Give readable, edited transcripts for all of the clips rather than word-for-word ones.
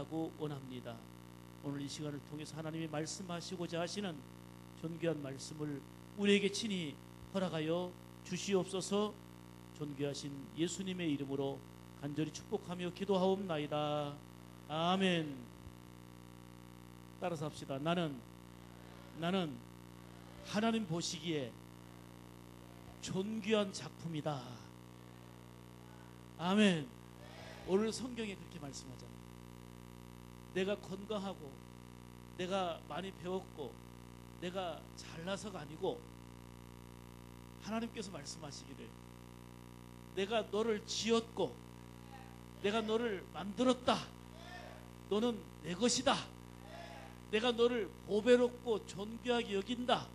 하고 원합니다. 오늘 이 시간을 통해서 하나님이 말씀하시고자 하시는 존귀한 말씀을 우리에게 친히 허락하여 주시옵소서. 존귀하신 예수님의 이름으로 간절히 축복하며 기도하옵나이다. 아멘. 따라서 합시다. 나는 하나님 보시기에 존귀한 작품이다. 아멘. 오늘 성경에 그렇게 말씀하잖아요. 내가 건강하고 내가 많이 배웠고 내가 잘나서가 아니고 하나님께서 말씀하시기를 내가 너를 지었고 내가 너를 만들었다. 너는 내 것이다. 내가 너를 보배롭고 존귀하게 여긴다.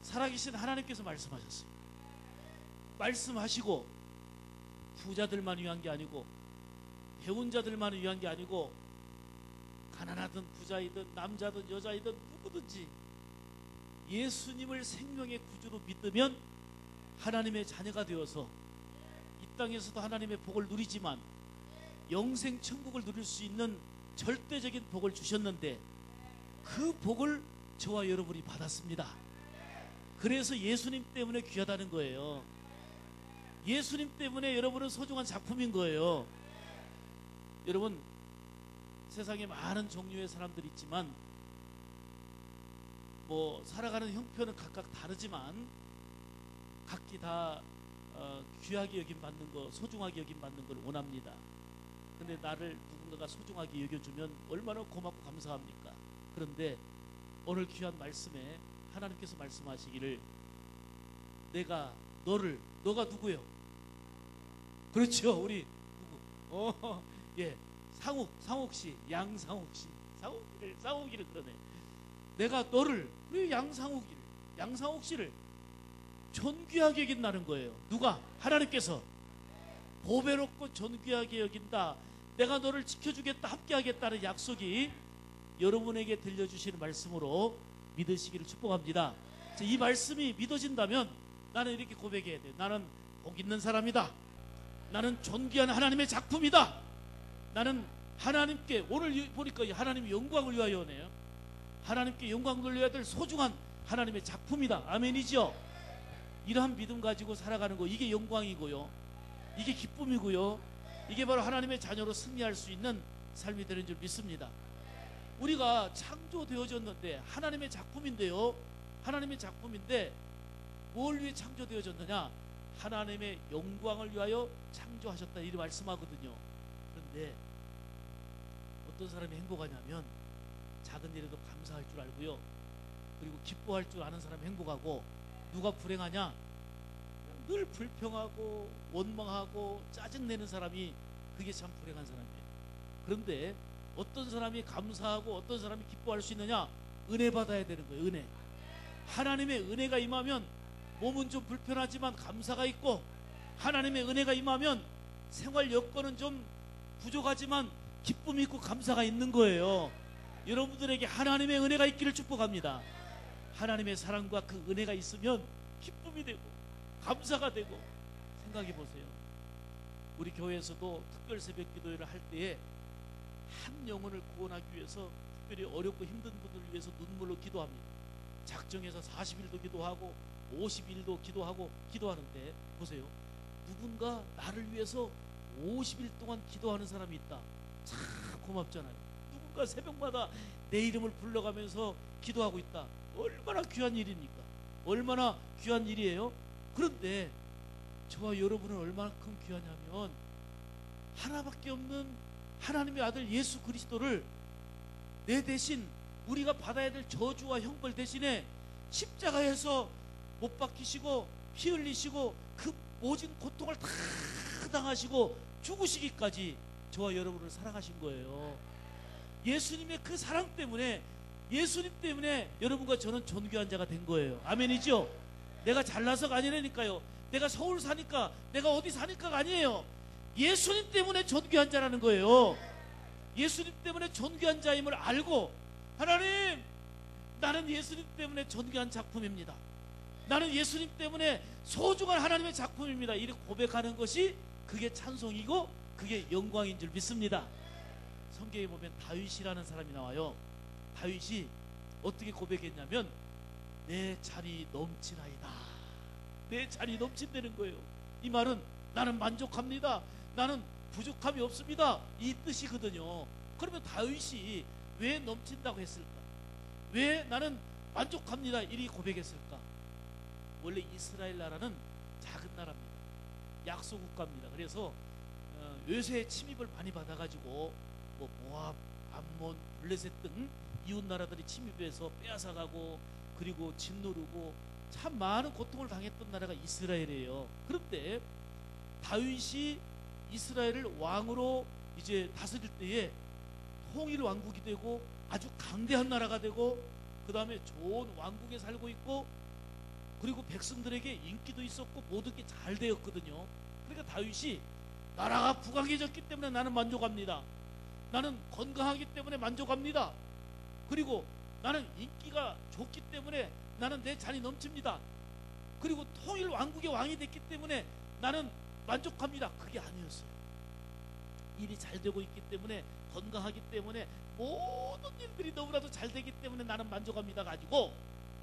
살아계신 하나님께서 말씀하셨어요. 말씀하시고 부자들만 위한 게 아니고 배운 자들만 위한 게 아니고 가난하든 부자이든 남자든 여자이든 누구든지 예수님을 생명의 구주로 믿으면 하나님의 자녀가 되어서 이 땅에서도 하나님의 복을 누리지만 영생 천국을 누릴 수 있는 절대적인 복을 주셨는데 그 복을 저와 여러분이 받았습니다. 그래서 예수님 때문에 귀하다는 거예요. 예수님 때문에 여러분은 소중한 작품인 거예요. 여러분, 세상에 많은 종류의 사람들이 있지만 뭐 살아가는 형편은 각각 다르지만 각기 다 귀하게 여김받는 거, 소중하게 여김받는 걸 원합니다. 근데 나를 누군가가 소중하게 여겨주면 얼마나 고맙고 감사합니까? 그런데 오늘 귀한 말씀에 하나님께서 말씀하시기를 내가 너가 누구요? 그렇죠. 우리 누구? 예, 상욱씨, 양상욱씨, 상욱이를 그러네. 내가 너를, 우리 양상욱씨를 존귀하게 여긴다는 거예요. 누가? 하나님께서 보배롭고 존귀하게 여긴다. 내가 너를 지켜주겠다, 함께하겠다는 약속이 여러분에게 들려주시는 말씀으로 믿으시기를 축복합니다. 이 말씀이 믿어진다면 나는 이렇게 고백해야 돼요. 나는 복 있는 사람이다. 나는 존귀한 하나님의 작품이다. 나는 하나님께, 오늘 보니까 하나님의 영광을 위하여 오네요. 하나님께 영광 돌려야 될 소중한 하나님의 작품이다. 아멘이죠. 이러한 믿음 가지고 살아가는 거, 이게 영광이고요, 이게 기쁨이고요, 이게 바로 하나님의 자녀로 승리할 수 있는 삶이 되는 줄 믿습니다. 우리가 창조되어졌는데 하나님의 작품인데요, 하나님의 작품인데 뭘 위해 창조되어졌느냐? 하나님의 영광을 위하여 창조하셨다, 이렇게 말씀하거든요. 그런데 어떤 사람이 행복하냐면 작은 일에도 감사할 줄 알고요, 그리고 기뻐할 줄 아는 사람이 행복하고, 누가 불행하냐? 늘 불평하고 원망하고 짜증내는 사람이, 그게 참 불행한 사람이에요. 그런데 어떤 사람이 감사하고 어떤 사람이 기뻐할 수 있느냐? 은혜 받아야 되는 거예요. 은혜. 하나님의 은혜가 임하면 몸은 좀 불편하지만 감사가 있고, 하나님의 은혜가 임하면 생활 여건은 좀 부족하지만 기쁨이 있고 감사가 있는 거예요. 여러분들에게 하나님의 은혜가 있기를 축복합니다. 하나님의 사랑과 그 은혜가 있으면 기쁨이 되고 감사가 되고. 생각해 보세요. 우리 교회에서도 특별 새벽 기도회를 할 때에 한 영혼을 구원하기 위해서 특별히 어렵고 힘든 분들을 위해서 눈물로 기도합니다. 작정해서 40일도 기도하고 50일도 기도하는데 보세요. 누군가 나를 위해서 50일 동안 기도하는 사람이 있다. 참 고맙잖아요. 누군가 새벽마다 내 이름을 불러가면서 기도하고 있다. 얼마나 귀한 일입니까? 얼마나 귀한 일이에요. 그런데 저와 여러분은 얼마큼 귀하냐면 하나밖에 없는 하나님의 아들 예수 그리스도를 내 대신 우리가 받아야 될 저주와 형벌 대신에 십자가에서 못 박히시고 피 흘리시고 그 모진 고통을 다 당하시고 죽으시기까지 저와 여러분을 사랑하신 거예요. 예수님의 그 사랑 때문에, 예수님 때문에 여러분과 저는 존귀한 자가 된 거예요. 아멘이죠? 내가 잘나서가 아니라니까요. 내가 서울 사니까, 내가 어디 사니까가 아니에요. 예수님 때문에 존귀한 자라는 거예요. 예수님 때문에 존귀한 자임을 알고, 하나님, 나는 예수님 때문에 존귀한 작품입니다. 나는 예수님 때문에 소중한 하나님의 작품입니다. 이렇게 고백하는 것이 그게 찬송이고 그게 영광인 줄 믿습니다. 성경에 보면 다윗이라는 사람이 나와요. 다윗이 어떻게 고백했냐면 내 잔이 넘치나이다. 내 잔이 넘친다는 거예요. 이 말은 나는 만족합니다. 나는 부족함이 없습니다. 이 뜻이거든요. 그러면 다윗이 왜 넘친다고 했을까? 왜 나는 만족합니다 이리 고백했을까? 원래 이스라엘 나라는 작은 나라입니다. 약소 국가입니다. 그래서 요새 침입을 많이 받아가지고 뭐 모압, 암몬, 블레셋 등 이웃 나라들이 침입해서 빼앗아가고 그리고 짓누르고 참 많은 고통을 당했던 나라가 이스라엘이에요. 그런데 다윗이 이스라엘을 왕으로 이제 다스릴 때에 통일 왕국이 되고 아주 강대한 나라가 되고 그 다음에 좋은 왕국에 살고 있고 그리고 백성들에게 인기도 있었고 모든 게 잘 되었거든요. 그러니까 다윗이 나라가 부강해졌기 때문에 나는 만족합니다. 나는 건강하기 때문에 만족합니다. 그리고 나는 인기가 좋기 때문에 나는 내 잔이 넘칩니다. 그리고 통일 왕국의 왕이 됐기 때문에 나는 만족합니다. 그게 아니었어요. 일이 잘 되고 있기 때문에 건강하기 때문에 모든 일들이 너무나도 잘 되기 때문에 나는 만족합니다 가지고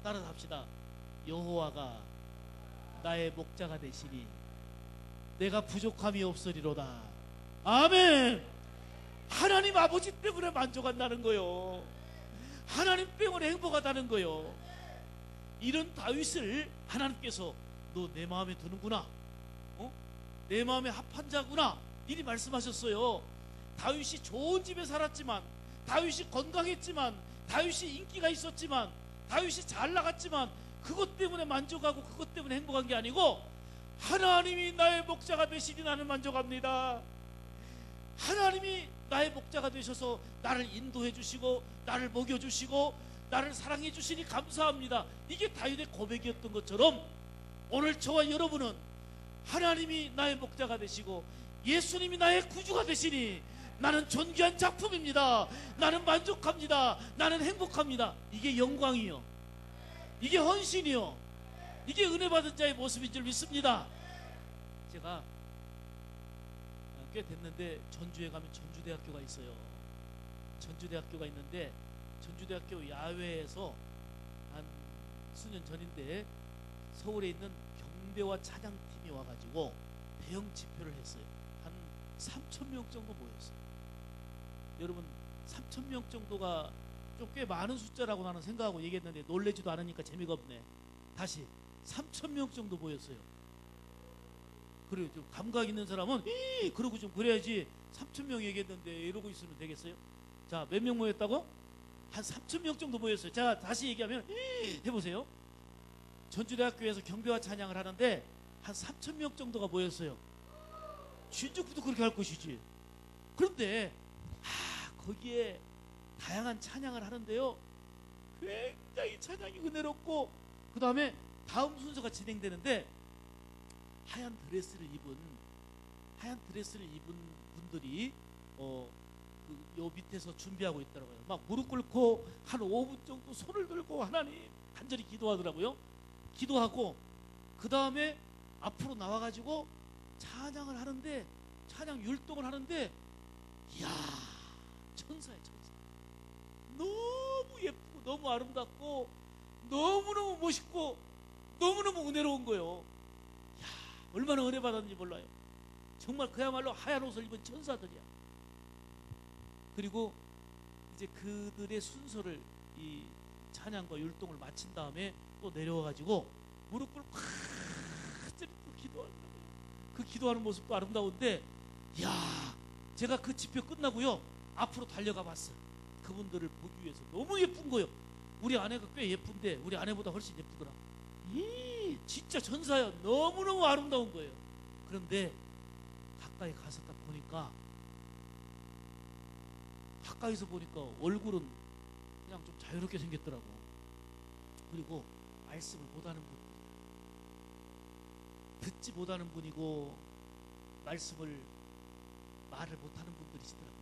따라합시다. 여호와가 나의 목자가 되시니 내가 부족함이 없으리로다. 아멘. 하나님 아버지 때문에 만족한다는 거요. 하나님 때문에 행복하다는 거요. 이런 다윗을 하나님께서 너 내 마음에 드는구나, 내 마음에 합한 자구나 이리 말씀하셨어요. 다윗이 좋은 집에 살았지만, 다윗이 건강했지만, 다윗이 인기가 있었지만, 다윗이 잘 나갔지만 그것 때문에 만족하고 그것 때문에 행복한 게 아니고 하나님이 나의 목자가 되시니 나는 만족합니다. 하나님이 나의 목자가 되셔서 나를 인도해 주시고 나를 먹여 주시고 나를 사랑해 주시니 감사합니다. 이게 다윗의 고백이었던 것처럼 오늘 저와 여러분은 하나님이 나의 목자가 되시고 예수님이 나의 구주가 되시니 나는 존귀한 작품입니다. 나는 만족합니다. 나는 행복합니다. 이게 영광이요, 이게 헌신이요, 이게 은혜 받은 자의 모습인 줄 믿습니다. 제가 꽤 됐는데 전주에 가면 전주대학교가 있어요. 전주대학교가 있는데 전주대학교 야외에서 한 수년 전인데 서울에 있는 경배와 찬양팀이 와가지고 대형 집회를 했어요. 한 3,000명 정도 모였어요. 여러분 3,000명 정도가 좀 꽤 많은 숫자라고 나는 생각하고 얘기했는데 놀래지도 않으니까 재미가 없네. 다시 3,000명 정도 모였어요. 그래요. 좀 감각 있는 사람은 그러고 좀 그래야지 3,000명 얘기했는데 이러고 있으면 되겠어요? 자, 몇 명 모였다고? 한 3,000명 정도 모였어요. 자, 다시 얘기하면 해보세요. 전주대학교에서 경배와 찬양을 하는데 한 3,000명 정도가 모였어요. 진즉부터 그렇게 할 것이지. 그런데 거기에 다양한 찬양을 하는데요, 굉장히 찬양이 은혜롭고 그 다음에 다음 순서가 진행되는데 하얀 드레스를 입은 분들이 요 밑에서 준비하고 있더라고요. 막 무릎 꿇고 한 5분 정도 손을 들고 하나님 간절히 기도하더라고요. 기도하고 그 다음에 앞으로 나와가지고 찬양을 하는데, 찬양 율동을 하는데, 이야, 천사야 천사. 너무 예쁘고 너무 아름답고 너무너무 멋있고 너무너무 은혜로운 거예요. 이야, 얼마나 은혜 받았는지 몰라요. 정말 그야말로 하얀 옷을 입은 천사들이야. 그리고 이제 그들의 순서를, 이 찬양과 율동을 마친 다음에 또 내려와가지고 무릎 꿇고 또 기도하는 거예요. 그 기도하는 모습도 아름다운데, 이야, 제가 그 집회 끝나고요 앞으로 달려가 봤어요. 그분들을 보기 위해서. 너무 예쁜 거예요. 우리 아내가 꽤 예쁜데 우리 아내보다 훨씬 예쁘더라. 진짜 천사야. 너무너무 아름다운 거예요. 그런데 가까이 가서 딱 보니까, 가까이서 보니까 얼굴은 그냥 좀 자유롭게 생겼더라고. 그리고 말씀을 못하는 분, 듣지 못하는 분이고 말씀을 말을 못하는 분들이시더라고요.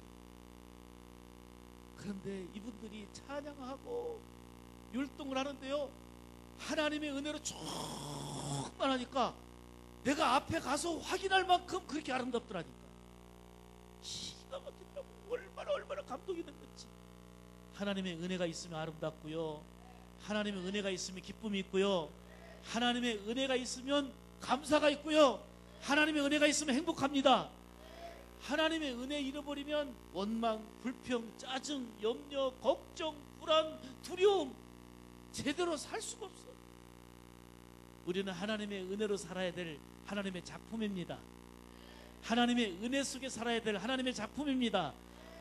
그런데 이분들이 찬양하고 율동을 하는데요, 하나님의 은혜로 충만하니까 내가 앞에 가서 확인할 만큼 그렇게 아름답더라니까. 기가 막힌다고. 얼마나 감동이 된 건지. 하나님의 은혜가 있으면 아름답고요, 하나님의 은혜가 있으면 기쁨이 있고요, 하나님의 은혜가 있으면 감사가 있고요, 하나님의 은혜가 있으면 행복합니다. 하나님의 은혜 잃어버리면 원망, 불평, 짜증, 염려, 걱정, 불안, 두려움, 제대로 살 수가 없어. 우리는 하나님의 은혜로 살아야 될 하나님의 작품입니다. 하나님의 은혜 속에 살아야 될 하나님의 작품입니다.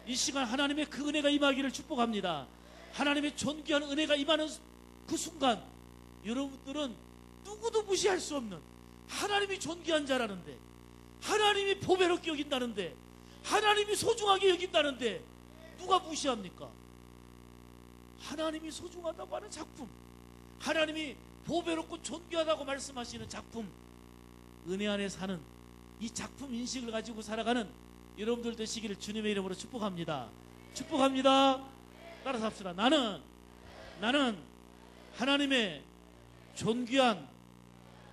이 시간 하나님의 그 은혜가 임하기를 축복합니다. 하나님의 존귀한 은혜가 임하는 그 순간 여러분들은 누구도 무시할 수 없는, 하나님이 존귀한 자라는데, 하나님이 보배롭게 여긴다는데, 하나님이 소중하게 여긴다는데 누가 무시합니까? 하나님이 소중하다고 하는 작품, 하나님이 보배롭고 존귀하다고 말씀하시는 작품, 은혜 안에 사는 이 작품 인식을 가지고 살아가는 여러분들 되시기를 주님의 이름으로 축복합니다. 축복합니다. 따라서 합시다. 나는 하나님의 존귀한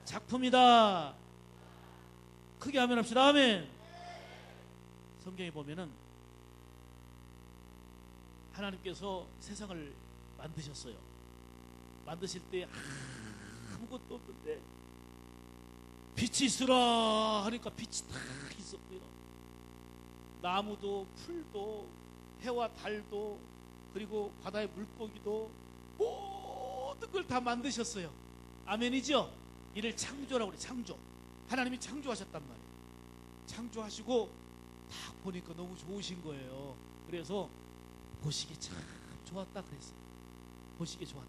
작품이다. 크게 아멘 합시다. 아멘. 성경에 보면은 하나님께서 세상을 만드셨어요. 만드실 때 아무것도 없는데 빛이 있으라 하니까 빛이 다 있었고요. 나무도 풀도 해와 달도 그리고 바다의 물고기도 모든 걸 다 만드셨어요. 아멘이죠? 이를 창조라고 그래. 창조. 하나님이 창조하셨단 말이에요. 창조하시고 딱 보니까 너무 좋으신 거예요. 그래서 보시기 참 좋았다 그랬어요. 보시기 좋았다.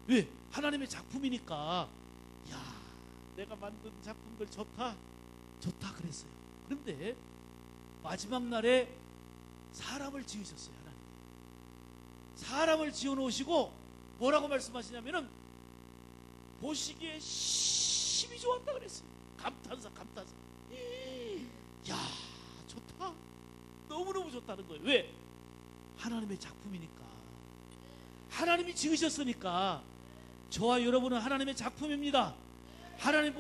왜? 하나님의 작품이니까. 야, 내가 만든 작품들 좋다 그랬어요. 그런데 마지막 날에 사람을 지으셨어요. 하나님 사람을 지어 놓으시고 뭐라고 말씀하시냐면은 보시기에 심히 좋았다 그랬어요. 감탄사. 야, 좋다. 너무너무 좋다는 거예요. 왜? 하나님의 작품이니까. 하나님이 지으셨으니까. 저와 여러분은 하나님의 작품입니다. 하나님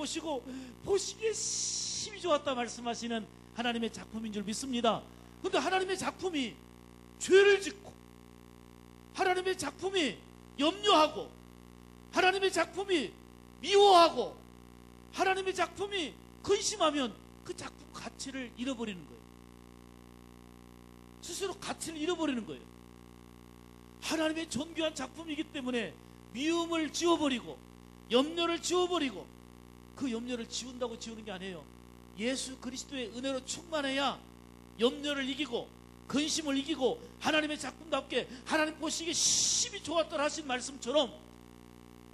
보시기에 심히 좋았다 말씀하시는 하나님의 작품인 줄 믿습니다. 그런데 하나님의 작품이 죄를 짓고, 하나님의 작품이 염려하고, 하나님의 작품이 미워하고, 하나님의 작품이 근심하면 그 작품 가치를 잃어버리는 거예요. 스스로 가치를 잃어버리는 거예요. 하나님의 존귀한 작품이기 때문에 미움을 지워버리고 염려를 지워버리고, 그 염려를 지운다고 지우는 게 아니에요. 예수 그리스도의 은혜로 충만해야 염려를 이기고 근심을 이기고 하나님의 작품답게 하나님 보시기에 심히 좋았더라 하신 말씀처럼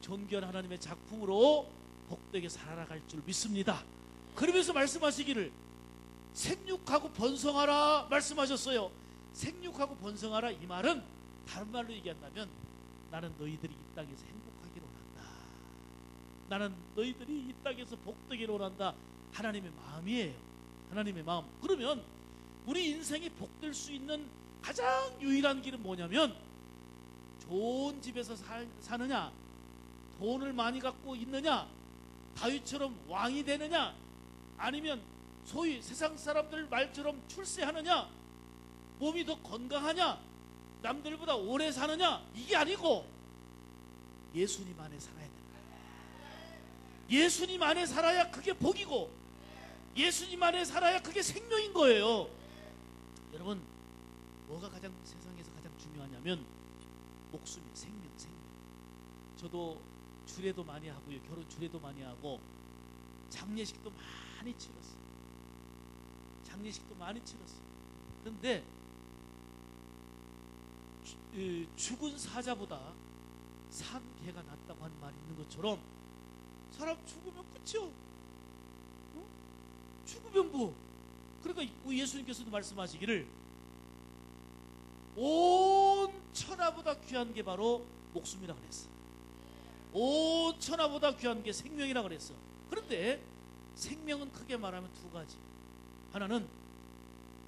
존귀한 하나님의 작품으로 복되게 살아갈 줄 믿습니다. 그러면서 말씀하시기를 생육하고 번성하라 말씀하셨어요. 생육하고 번성하라, 이 말은 다른 말로 얘기한다면 나는 너희들이 이 땅에서 행복하기를 원한다. 나는 너희들이 이 땅에서 복되기를 원한다. 하나님의 마음이에요. 하나님의 마음. 그러면 우리 인생이 복될 수 있는 가장 유일한 길은 뭐냐면 좋은 집에서 사느냐, 돈을 많이 갖고 있느냐, 다윗처럼 왕이 되느냐, 아니면 소위 세상 사람들 말처럼 출세하느냐, 몸이 더 건강하냐, 남들보다 오래 사느냐, 이게 아니고 예수님 안에 살아야 된다. 예수님 안에 살아야 그게 복이고 예수님 안에 살아야 그게 생명인 거예요. 여러분, 뭐가 세상에서 가장 중요하냐면 목숨이, 생명. 저도 주례도 많이 하고요, 결혼 주례도 많이 하고 장례식도 많이 치렀어요. 그런데 죽은 사자보다 산 개가 낫다고 하는 말이 있는 것처럼 사람 죽으면 끝이요. 죽으면 뭐. 그러니까 우리 예수님께서도 말씀하시기를 온 천하보다 귀한 게 바로 목숨이라 그랬어. 온 천하보다 귀한 게 생명이라 그랬어. 그런데 생명은 크게 말하면 두 가지. 하나는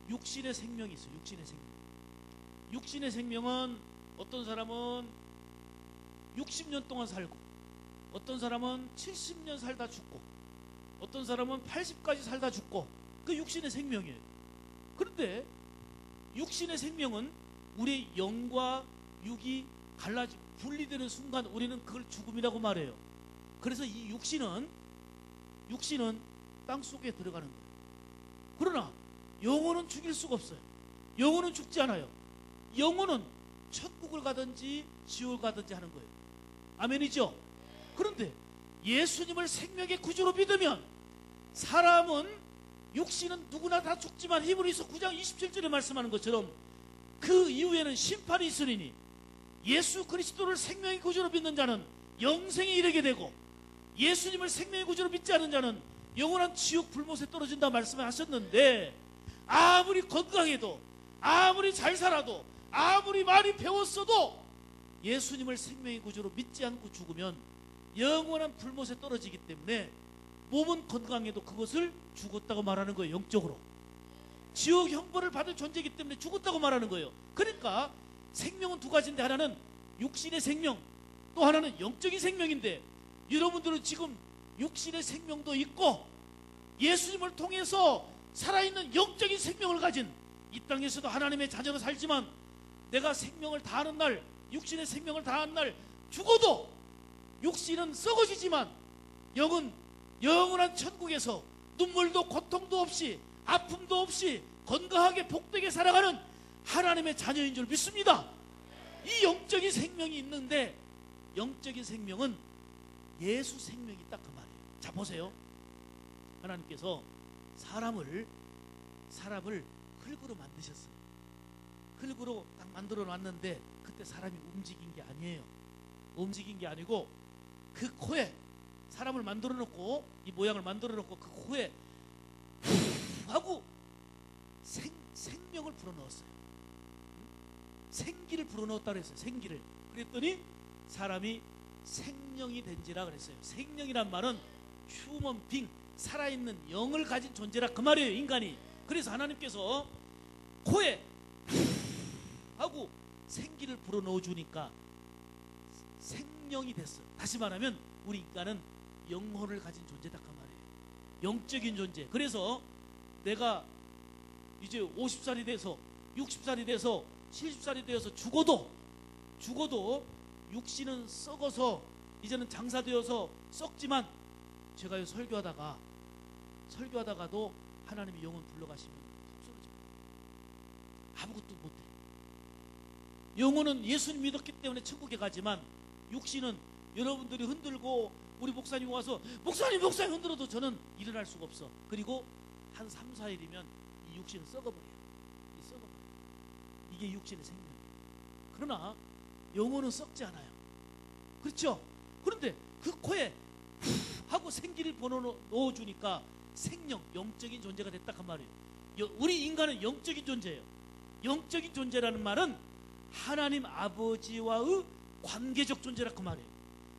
육신의 생명이 있어요. 육신의 생명은 어떤 사람은 60년 동안 살고, 어떤 사람은 70년 살다 죽고, 어떤 사람은 80까지 살다 죽고, 그 육신의 생명이에요. 그런데 육신의 생명은 우리 영과 육이 갈라지 분리되는 순간 우리는 그걸 죽음이라고 말해요. 그래서 이 육신은 땅 속에 들어가는 거예요. 그러나 영혼은 죽일 수가 없어요. 영혼은 죽지 않아요. 영혼은 천국을 가든지 지옥을 가든지 하는 거예요. 아멘이죠? 그런데 예수님을 생명의 구주로 믿으면 사람은 육신은 누구나 다 죽지만 히브리서 9장 27절에 말씀하는 것처럼 그 이후에는 심판이 있으리니 예수 그리스도를 생명의 구주로 믿는 자는 영생에 이르게 되고 예수님을 생명의 구주로 믿지 않은 자는 영원한 지옥 불못에 떨어진다 말씀하셨는데 아무리 건강해도 아무리 잘 살아도 아무리 많이 배웠어도 예수님을 생명의 구주로 믿지 않고 죽으면 영원한 불못에 떨어지기 때문에 몸은 건강해도 그것을 죽었다고 말하는 거예요. 영적으로 지옥 형벌을 받을 존재이기 때문에 죽었다고 말하는 거예요. 그러니까 생명은 두 가지인데 하나는 육신의 생명, 또 하나는 영적인 생명인데 여러분들은 지금 육신의 생명도 있고 예수님을 통해서 살아있는 영적인 생명을 가진 이 땅에서도 하나님의 자녀로 살지만 내가 생명을 다하는 날, 육신의 생명을 다하는 날 죽어도 육신은 썩어지지만 영은 영원한 천국에서 눈물도 고통도 없이 아픔도 없이 건강하게 복되게 살아가는 하나님의 자녀인 줄 믿습니다. 이 영적인 생명이 있는데 영적인 생명은 예수 생명이 딱 그 말이에요. 자 보세요. 하나님께서 사람을 흙으로 만드셨어요. 흙으로 딱 만들어 놨는데 그때 사람이 움직인 게 아니에요. 움직인 게 아니고 그 코에 사람을 만들어 놓고 이 모양을 만들어 놓고 그 코에 하고 생명을 불어넣었어요. 생기를 불어넣었다 그랬어요. 생기를. 그랬더니 사람이 생명이 된지라 그랬어요. 생명이란 말은 휴먼 빙, 살아있는 영을 가진 존재라 그 말이에요. 인간이. 그래서 하나님께서 코에 하고 생기를 불어넣어 주니까 생명이 됐어요. 다시 말하면 우리 인간은 영혼을 가진 존재다 그 말이에요. 영적인 존재. 그래서 내가 이제 50살이 돼서 60살이 돼서 70살이 되어서 죽어도 육신은 썩어서 이제는 장사되어서 썩지만 제가 설교하다가도 하나님이 영혼 불러가시면 푹 쓰러집니다. 아무것도 못해. 영혼은 예수님 믿었기 때문에 천국에 가지만 육신은 여러분들이 흔들고 우리 목사님 와서 목사님 흔들어도 저는 일어날 수가 없어. 그리고 한 3, 4일이면 이 육신은 썩어버려요. 이게 육신의 생명이에요. 그러나 영혼은 썩지 않아요. 그렇죠? 그런데 그 코에 하고 생기를 넣어주니까 생명, 영적인 존재가 됐다 그 말이에요. 우리 인간은 영적인 존재예요. 영적인 존재라는 말은 하나님 아버지와의 관계적 존재라 그 말이에요.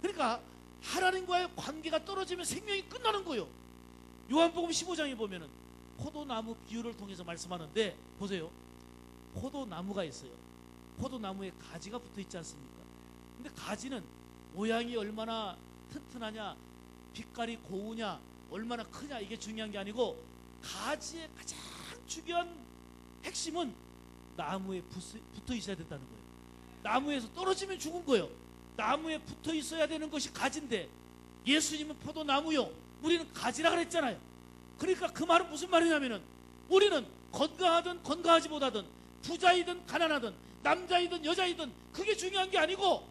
그러니까 하나님과의 관계가 떨어지면 생명이 끝나는 거예요. 요한복음 15장에 보면은 포도나무 비유를 통해서 말씀하는데 보세요. 포도나무가 있어요. 포도나무에 가지가 붙어 있지 않습니까? 근데 가지는 모양이 얼마나 튼튼하냐, 빛깔이 고우냐, 얼마나 크냐 이게 중요한 게 아니고 가지의 가장 중요한 핵심은 나무에 붙어 있어야 된다는 거예요. 나무에서 떨어지면 죽은 거예요. 나무에 붙어 있어야 되는 것이 가지인데 예수님은 포도나무요, 우리는 가지라 그랬잖아요. 그러니까 그 말은 무슨 말이냐면은 우리는 건강하든 건강하지 못하든 부자이든 가난하든 남자이든 여자이든 그게 중요한 게 아니고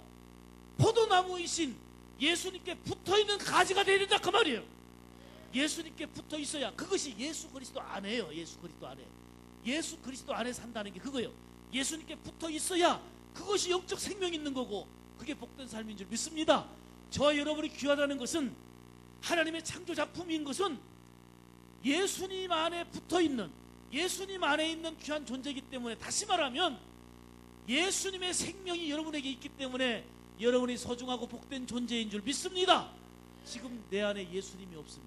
포도나무이신 예수님께 붙어있는 가지가 되야 된다 그 말이에요. 예수님께 붙어 있어야 그것이 예수 그리스도 안에요. 예수 그리스도 안에. 예수 그리스도 안에 산다는 게 그거예요. 예수님께 붙어 있어야 그것이 영적 생명이 있는 거고 그게 복된 삶인 줄 믿습니다. 저와 여러분이 귀하다는 것은 하나님의 창조 작품인 것은 예수님 안에 붙어 있는 예수님 안에 있는 귀한 존재이기 때문에 다시 말하면 예수님의 생명이 여러분에게 있기 때문에 여러분이 소중하고 복된 존재인 줄 믿습니다. 지금 내 안에 예수님이 없으면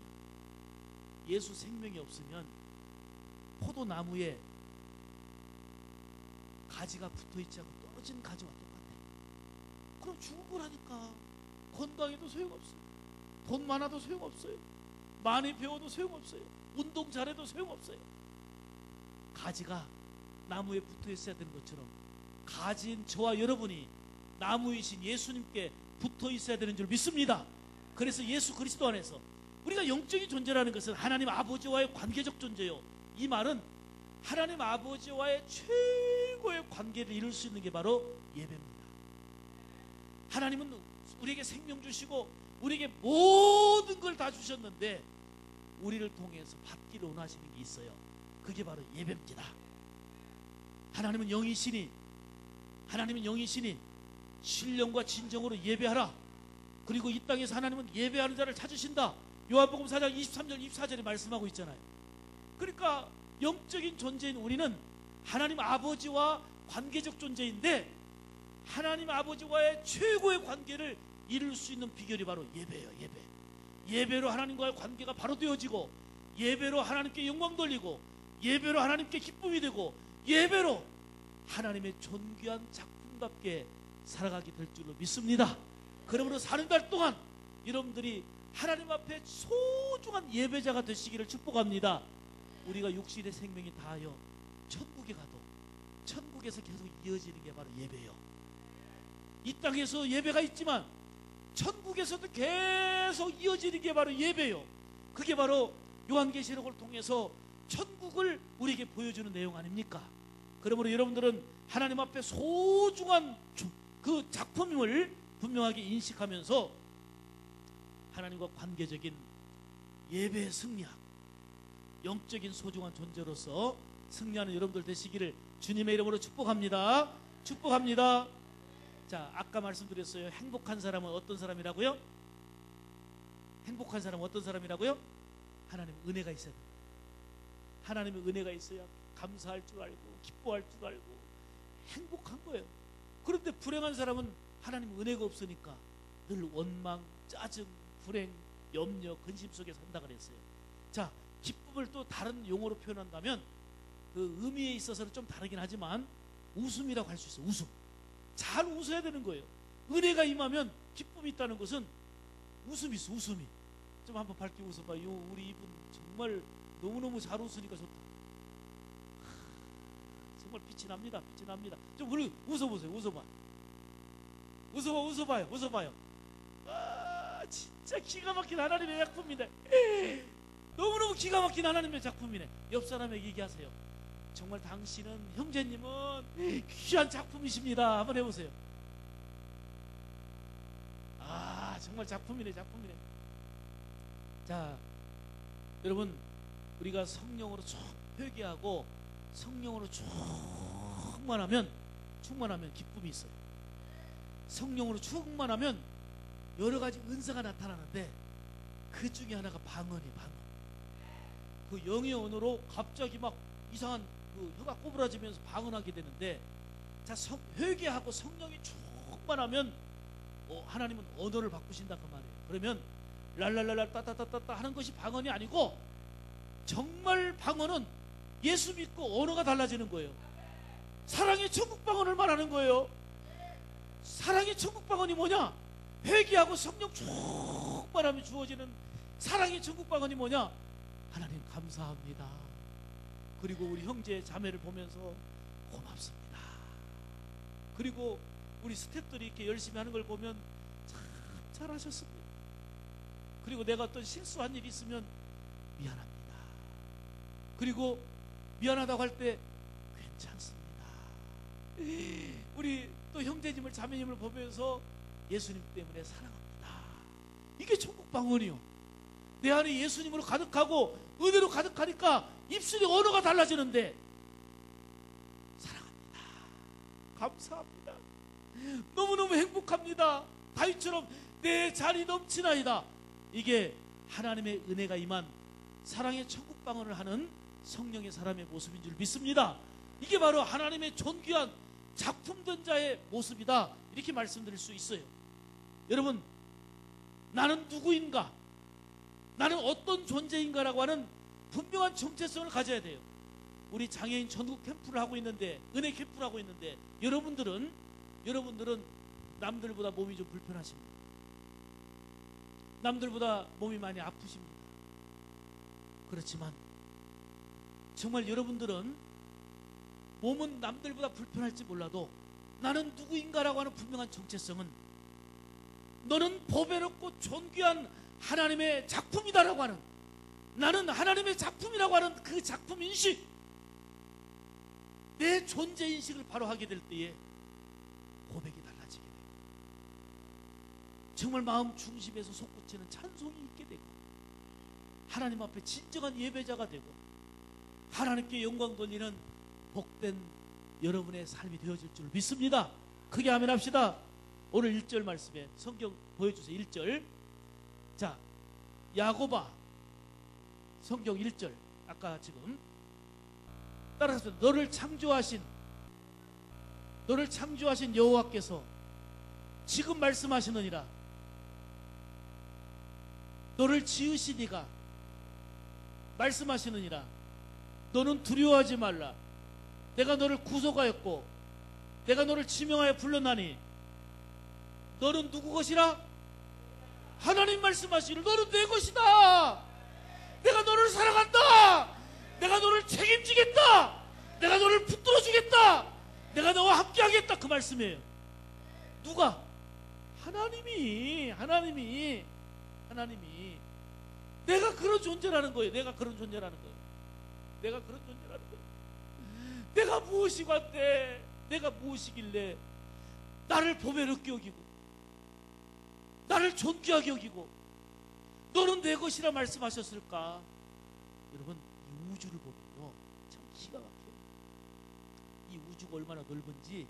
예수 생명이 없으면 포도나무에 가지가 붙어있지 않고 떨어진 가지와 똑같아. 그럼 죽은 거라니까. 건강해도 소용없어요. 돈 많아도 소용없어요. 많이 배워도 소용없어요. 운동 잘해도 소용없어요. 가지가 나무에 붙어 있어야 되는 것처럼 가진 저와 여러분이 나무이신 예수님께 붙어 있어야 되는 줄 믿습니다. 그래서 예수 그리스도 안에서 우리가 영적인 존재라는 것은 하나님 아버지와의 관계적 존재요. 이 말은 하나님 아버지와의 최고의 관계를 이룰 수 있는 게 바로 예배입니다. 하나님은 우리에게 생명 주시고 우리에게 모든 걸 다 주셨는데 우리를 통해서 받기를 원하시는 게 있어요. 그게 바로 예배입니다. 하나님은 영이시니 신령과 진정으로 예배하라. 그리고 이 땅에서 하나님은 예배하는 자를 찾으신다. 요한복음 4장 23절 24절에 말씀하고 있잖아요. 그러니까 영적인 존재인 우리는 하나님 아버지와 관계적 존재인데 하나님 아버지와의 최고의 관계를 이룰 수 있는 비결이 바로 예배예요. 예배로 하나님과의 관계가 바로 되어지고, 예배로 하나님께 영광 돌리고, 예배로 하나님께 기쁨이 되고, 예배로 하나님의 존귀한 작품답게 살아가게 될 줄로 믿습니다. 그러므로 사는 달 동안 여러분들이 하나님 앞에 소중한 예배자가 되시기를 축복합니다. 우리가 육신의 생명이 다하여 천국에 가도 천국에서 계속 이어지는 게 바로 예배예요. 이 땅에서 예배가 있지만 천국에서도 계속 이어지는 게 바로 예배예요. 그게 바로 요한계시록을 통해서 천국을 우리에게 보여주는 내용 아닙니까? 그러므로 여러분들은 하나님 앞에 소중한 그 작품을 분명하게 인식하면서 하나님과 관계적인 예배의 승리학, 영적인 소중한 존재로서 승리하는 여러분들 되시기를 주님의 이름으로 축복합니다. 축복합니다. 자, 아까 말씀드렸어요. 행복한 사람은 어떤 사람이라고요? 행복한 사람은 어떤 사람이라고요? 하나님의 은혜가 있어야 돼요. 하나님의 은혜가 있어야 감사할 줄 알고 기뻐할 줄 알고 행복한 거예요. 그런데 불행한 사람은 하나님의 은혜가 없으니까 늘 원망, 짜증, 불행, 염려, 근심 속에 산다 그랬어요. 자, 기쁨을 또 다른 용어로 표현한다면 그 의미에 있어서는 좀 다르긴 하지만 웃음이라고 할 수 있어요. 웃음. 잘 웃어야 되는 거예요. 은혜가 임하면 기쁨이 있다는 것은 웃음이 있어. 웃음이 좀 한번 밝게 웃어봐요. 우리 이분 정말 너무너무 잘 웃으니까 좋다. 정말 빛이 납니다. 빛이 납니다. 좀 웃어보세요. 웃어봐요. 아, 진짜 기가 막힌 하나님의 작품이네. 너무너무 기가 막힌 하나님의 작품이네. 옆 사람에게 얘기하세요. 정말 당신은, 형제님은 귀한 작품이십니다. 한번 해보세요. 아, 정말 작품이네. 자, 여러분, 우리가 성령으로 회개하고 성령으로 충만하면 기쁨이 있어요. 성령으로 충만하면 여러 가지 은사가 나타나는데 그 중에 하나가 방언이에요. 방언. 그 영의 언어로 갑자기 막 이상한 그 혀가 꼬부라지면서 방언하게 되는데, 자, 회개하고 성령이 충만하면 하나님은 언어를 바꾸신다 그 말이에요. 그러면 랄랄랄라 따따따따 하는 것이 방언이 아니고 정말 방언은 예수 믿고 언어가 달라지는 거예요. 사랑의 천국 방언을 말하는 거예요. 사랑의 천국 방언이 뭐냐? 회개하고 성령 충만하면 주어지는 사랑의 천국 방언이 뭐냐? 하나님 감사합니다. 그리고 우리 형제 자매를 보면서 고맙습니다. 그리고 우리 스태프들이 이렇게 열심히 하는 걸 보면 참 잘하셨습니다. 그리고 내가 어떤 실수한 일이 있으면 미안합니다. 그리고 미안하다고 할 때 괜찮습니다. 우리 또 형제님을 자매님을 보면서 예수님 때문에 사랑합니다. 이게 천국 방언이요. 내 안에 예수님으로 가득하고 은혜로 가득하니까 입술의 언어가 달라지는데 사랑합니다. 감사합니다. 너무너무 행복합니다. 다윗처럼 내 잔이 넘치나이다. 이게 하나님의 은혜가 임한 사랑의 천국 방언을 하는 성령의 사람의 모습인 줄 믿습니다. 이게 바로 하나님의 존귀한 작품된 자의 모습이다. 이렇게 말씀드릴 수 있어요. 여러분, 나는 누구인가? 나는 어떤 존재인가라고 하는 분명한 정체성을 가져야 돼요. 우리 장애인 전국 캠프를 하고 있는데, 은혜 캠프를 하고 있는데, 여러분들은 남들보다 몸이 좀 불편하십니다. 남들보다 몸이 많이 아프십니다. 그렇지만 정말 여러분들은 몸은 남들보다 불편할지 몰라도 나는 누구인가라고 하는 분명한 정체성은 너는 보배롭고 존귀한 하나님의 작품이다라고 하는, 나는 하나님의 작품이라고 하는 그 작품 인식, 내 존재 인식을 바로 하게 될 때에 고백이 달라지게 되고 정말 마음 중심에서 솟구치는 찬송이 있게 되고 하나님 앞에 진정한 예배자가 되고 하나님께 영광 돌리는 복된 여러분의 삶이 되어질 줄 믿습니다. 크게 아멘 합시다. 오늘 1절 말씀에 성경 보여주세요. 1절. 자, 야고바 성경 1절. 아까 지금 따라서 너를 창조하신 여호와께서 지금 말씀하시느니라. 너를 지으신 이가 말씀하시느니라. 너는 두려워하지 말라. 내가 너를 구속하였고 내가 너를 지명하여 불렀나니 너는 누구 것이라? 하나님 말씀하시기를 너는 내 것이다. 내가 너를 사랑한다. 내가 너를 책임지겠다. 내가 너를 붙들어주겠다. 내가 너와 함께하겠다. 그 말씀이에요. 누가? 하나님이 내가 그런 존재라는 거예요. 내가 그런 존재라는 거예요. 내가 무엇이건데, 내가 무엇이길래 나를 보배롭게 여기고 나를 존귀하게 여기고 너는 내 것이라 말씀하셨을까? 여러분, 이 우주를 보면요 참 기가 막혀요. 이 우주가 얼마나 넓은지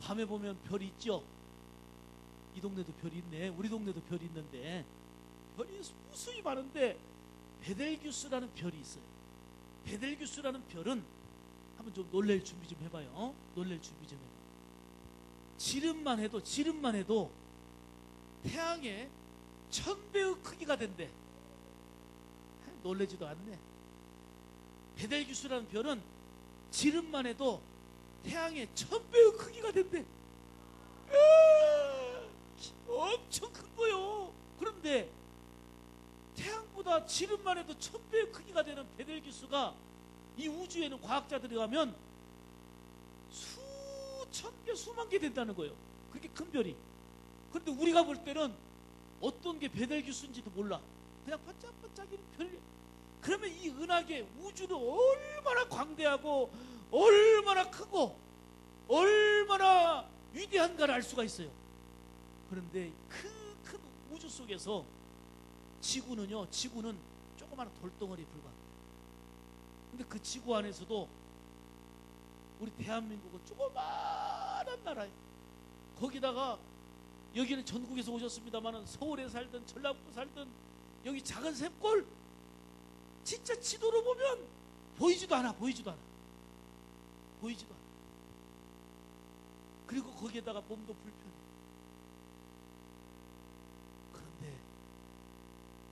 밤에 보면 별이 있죠. 이 동네도 별이 있네. 우리 동네도 별이 있는데 별이 무수히 많은데 베telgeus라는 별이 있어요. 베telgeus라는 별은 한번 좀 놀랄 준비 좀 해봐요. 놀랄 준비 좀 해봐. 지름만 해도 태양의 1000배의 크기가 된대. 놀라지도 않네. 베telgeus라는 별은 지름만 해도 태양의 1000배의 크기가 된대. 엄청 큰 거요. 그런데 태양보다 지름만 해도 1000배의 크기가 되는 베telgeus가 이 우주에는 과학자들이 가면 수천 개, 수만 개 된다는 거예요. 그렇게 큰 별이. 그런데 우리가 볼 때는 어떤 게 베telgeus인지도 몰라. 그냥 반짝반짝이는 별. 그러면 이 은하계 우주는 얼마나 광대하고 얼마나 크고 얼마나 위대한가를 알 수가 있어요. 그런데 큰 우주 속에서 지구는 조그마한 돌덩어리에 불과합니다. 근데 그 지구 안에서도 우리 대한민국은 조그마한 나라예요. 거기다가 여기는 전국에서 오셨습니다만 서울에 살든 전라북도 살든 여기 작은 샘골 진짜 지도로 보면 보이지도 않아. 그리고 거기에다가 몸도 불편해. 그런데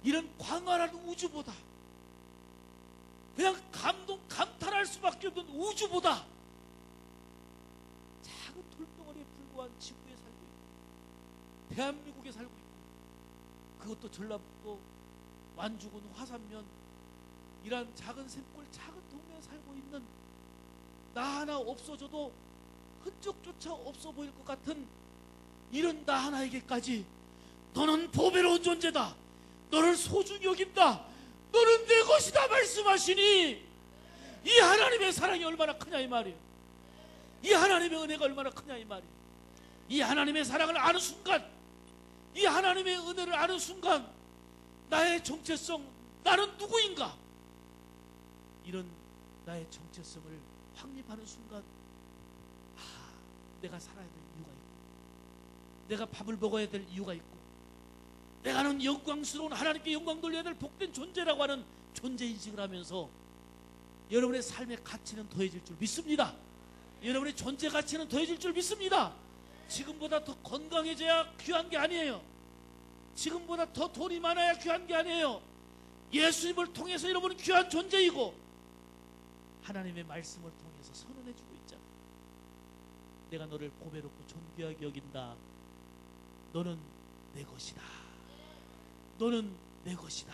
이런 광활한 우주보다 그냥 감탄할 수밖에 없는 우주보다 작은 돌덩어리에 불과한 지구에 살고 있고 대한민국에 살고 있고 그것도 전라북도 완주군 화산면 이런 작은 샘골 작은 동네에 살고 있는 나 하나 없어져도 흔적조차 없어 보일 것 같은 이런 나 하나에게까지 너는 보배로운 존재다. 너를 소중히 여긴다. 너는 내 것이다 말씀하시니 이 하나님의 사랑이 얼마나 크냐 이 말이에요. 이 하나님의 은혜가 얼마나 크냐 이 말이에요. 이 하나님의 사랑을 아는 순간, 이 하나님의 은혜를 아는 순간 나의 정체성, 나는 누구인가, 이런 나의 정체성을 확립하는 순간 내가 살아야 될 이유가 있고 내가 밥을 먹어야 될 이유가 있고 내가는 영광스러운 하나님께 영광 돌려야 될 복된 존재라고 하는 존재인식을 하면서 여러분의 삶의 가치는 더해질 줄 믿습니다. 여러분의 존재 가치는 더해질 줄 믿습니다. 지금보다 더 건강해져야 귀한 게 아니에요. 지금보다 더 돈이 많아야 귀한 게 아니에요. 예수님을 통해서 여러분은 귀한 존재이고 하나님의 말씀을 통해서 선언해주고 있잖아. 내가 너를 보배롭고 존귀하게 여긴다. 너는 내 것이다. 너는 내 것이다.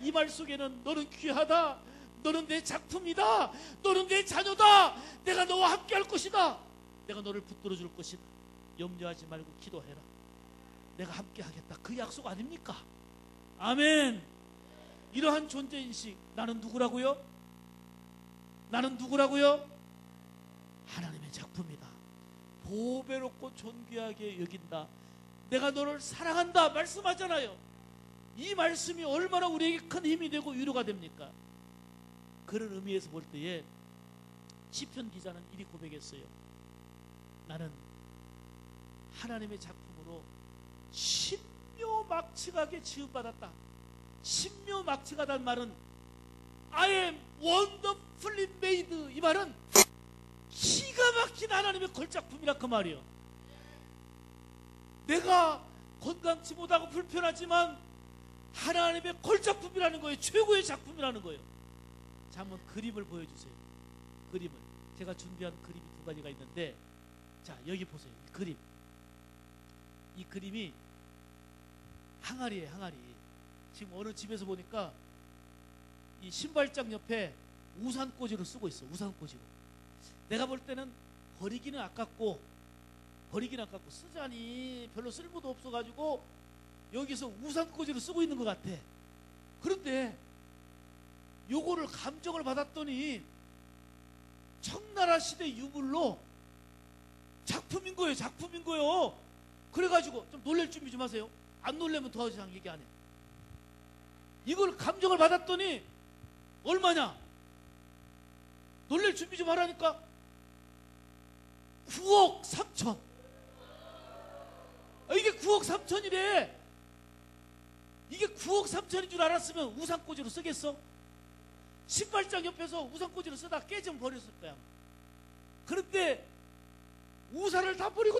이 말 속에는 너는 귀하다, 너는 내 작품이다. 너는 내 자녀다. 내가 너와 함께 할 것이다. 내가 너를 붙들어 줄 것이다. 염려하지 말고 기도해라. 내가 함께 하겠다. 그 약속 아닙니까? 아멘. 이러한 존재인식. 나는 누구라고요? 나는 누구라고요? 하나님의 작품이다. 보배롭고 존귀하게 여긴다. 내가 너를 사랑한다 말씀하잖아요. 이 말씀이 얼마나 우리에게 큰 힘이 되고 위로가 됩니까? 그런 의미에서 볼 때에 시편 기자는 이리 고백했어요. 나는 하나님의 작품으로 신묘막측하게 지음받았다. 신묘막측하다는 말은 I am wonderfully made. 이 말은 기가 막힌 하나님의 걸작품이라 그 말이에요. 내가 건강치 못하고 불편하지만 하나님의 걸작품이라는 거예요. 최고의 작품이라는 거예요. 자, 한번 그림을 보여주세요. 그림을. 제가 준비한 그림이 두 가지가 있는데, 자, 여기 보세요. 이 그림. 이 그림이 항아리예요. 항아리. 지금 어느 집에서 보니까 이 신발장 옆에 우산꽂이로 쓰고 있어. 우산꽂이로. 내가 볼 때는 버리기는 아깝고 쓰자니 별로 쓸모도 없어가지고 여기서 우산꽂이로 쓰고 있는 것 같아. 그런데 요거를 감정을 받았더니 청나라 시대 유물로 작품인 거예요. 작품인 거예요. 그래가지고 좀 놀랄 준비 좀 하세요. 안 놀래면 더 이상 얘기 안 해. 이걸 감정을 받았더니 얼마냐? 놀랄 준비 좀 하라니까. 9억 3천. 이게 9억 3천이래. 이게 9억 3천인 줄 알았으면 우산꽂이로 쓰겠어? 신발장 옆에서 우산꽂이로 쓰다 깨지면 버렸을 거야. 그런데 우산을 다 버리고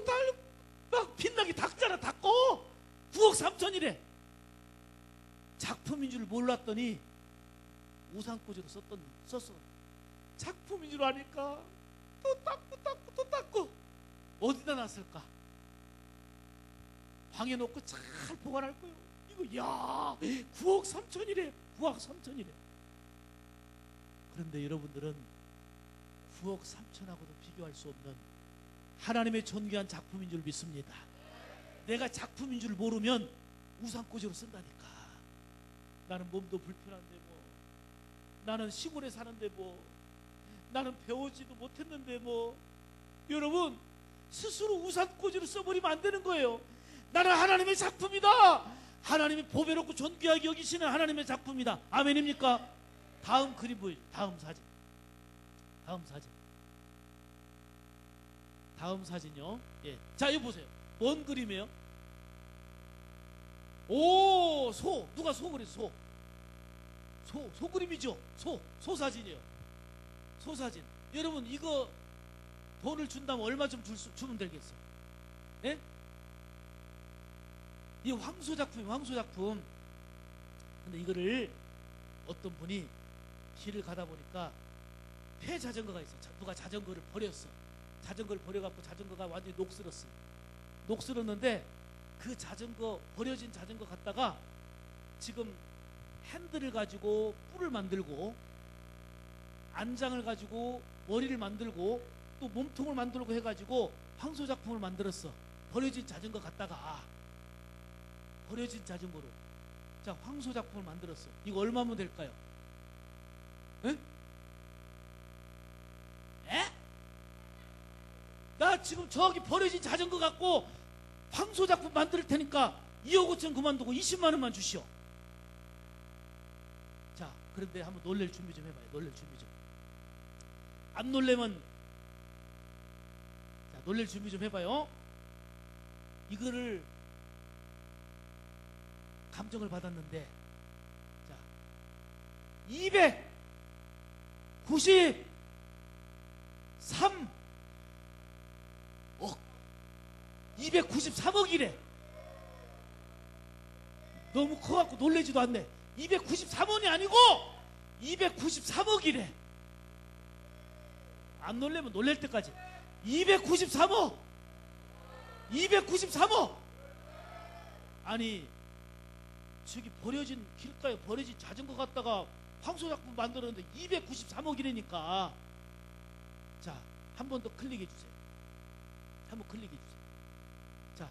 막 빛나게 닦잖아. 닦고 9억 3천이래. 작품인 줄 몰랐더니 우산꽂이로 썼어. 작품인 줄 아니까 또 닦고 어디다 놨을까? 방에 놓고 잘 보관할 거예요. 이거 야 9억 3천이래. 9억 3천이래. 그런데 여러분들은 9억 3천하고도 비교할 수 없는 하나님의 존귀한 작품인 줄 믿습니다. 내가 작품인 줄 모르면 우산꽂이로 쓴다니까. 나는 몸도 불편한데 뭐, 나는 시골에 사는데 뭐, 나는 배우지도 못했는데 뭐. 여러분, 스스로 우산꽂이로 써버리면 안 되는 거예요. 나는 하나님의 작품이다. 하나님이 보배롭고 존귀하게 여기시는 하나님의 작품이다. 아멘입니까? 다음 그림 보여줘. 다음 사진요. 예. 자, 이거 보세요. 뭔 그림이에요? 오, 소. 누가 소 그랬어? 소 그림이죠. 소 사진이에요. 소 사진. 여러분, 이거 돈을 준다면 얼마 좀 주면 되겠어? 예? 이 황소 작품이에요. 황소 작품. 근데 이거를 어떤 분이 길을 가다 보니까 폐자전거가 있어. 누가 자전거를 버렸어. 자전거를 버려갖고 자전거가 완전히 녹슬었는데 그 자전거, 버려진 자전거 갖다가 지금 핸들을 가지고 뿔을 만들고 안장을 가지고 머리를 만들고 또 몸통을 만들고 해가지고 황소 작품을 만들었어. 버려진 자전거 갖다가 버려진 자전거로. 자, 황소 작품을 만들었어. 이거 얼마면 될까요? 에? 나 지금 저기 버려진 자전거 갖고 황소 작품 만들 테니까 2억 5천 그만두고 20만 원만 주시오. 자, 그런데 한번 놀랄 준비 좀 해봐요. 놀랄 준비 좀. 안 놀래면, 자, 놀랄 준비 좀 해봐요. 이거를 감정을 받았는데, 자, 293억 293억이래. 너무 커갖고 놀래지도 않네. 293원이 아니고 293억이래. 안 놀래면 놀랄 때까지. 293억. 아니, 저기 버려진 길가에 버려진 자전거 갖다가 황소작품 만들었는데 293억이라니까. 자, 한 번 더 클릭해 주세요. 한번 클릭해 주세요. 자,